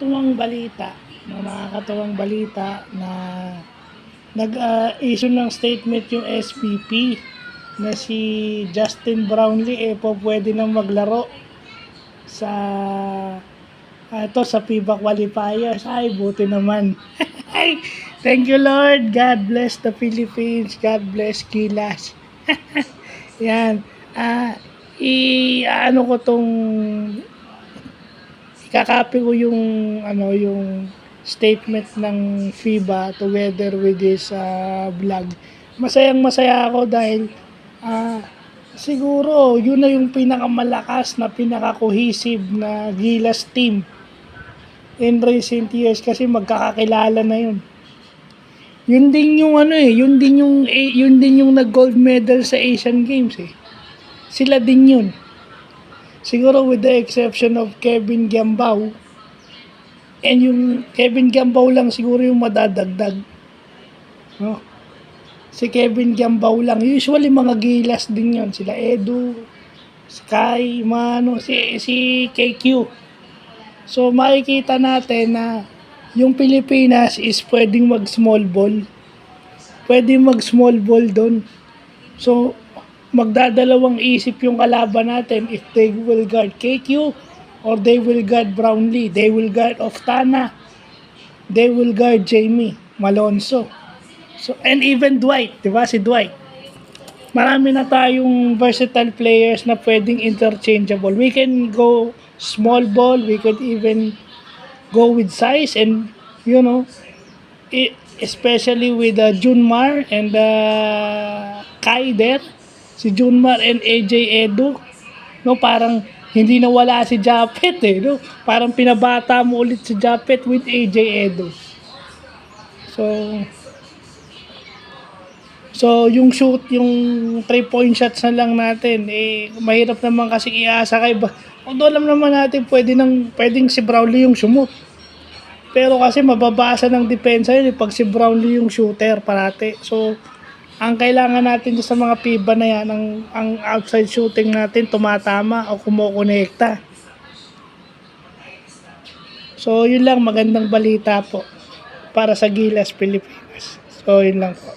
nakakatuwang balita na nag-issue ng statement yung SPP na si Justin Brownlee po pwede nang maglaro sa sa FIBA qualifiers. Ay, buti naman. Thank you, Lord. God bless the Philippines. God bless Gilas. Yan. Ano ko tong ikakapi ko yung yung statement ng FIBA together with this vlog. Masaya ako dahil siguro yun na yung pinakamalakas na pinaka-cohesive na Gilas team in recent years kasi magkakakilala na yun. Yun din yung yun din yung nag-gold medal sa Asian Games eh. Sila din yun. Siguro with the exception of Kevin Giambao. And yung Kevin Giambao lang siguro yung madadagdag. No? Si Kevin Giambao lang. Usually mga Gilas din yun. Sila Edu, Sky, si KQ. So makikita natin na yung Pilipinas is pwedeng mag small ball. Pwedeng mag small ball doon. So magdadalawang isip yung kalaban natin if they will guard KQ or they will guard Brownlee, they will guard Oftana, they will guard Jamie Malonzo. So and even Dwight, 'di ba si Dwight? Marami na tayong versatile players na pwedeng interchangeable. We can go small ball, we could even go with size and especially with Junmar and Kai there. Si Junmar and AJ Edu, no, parang hindi nawala si Japet no? Parang pinabata mo ulit si Japet with AJ Edu. So yung 3-point shots na lang natin mahirap naman kasi iasa kay although alam naman natin pwedeng si Brownlee yung sumut. Pero kasi mababasa ng depensa yun pag si Brownlee yung shooter parate. So ang kailangan natin sa mga FIBA na yan, ang outside shooting natin tumatama o kumukonekta. So, yun lang, magandang balita po para sa Gilas, Pilipinas. So, yun lang po.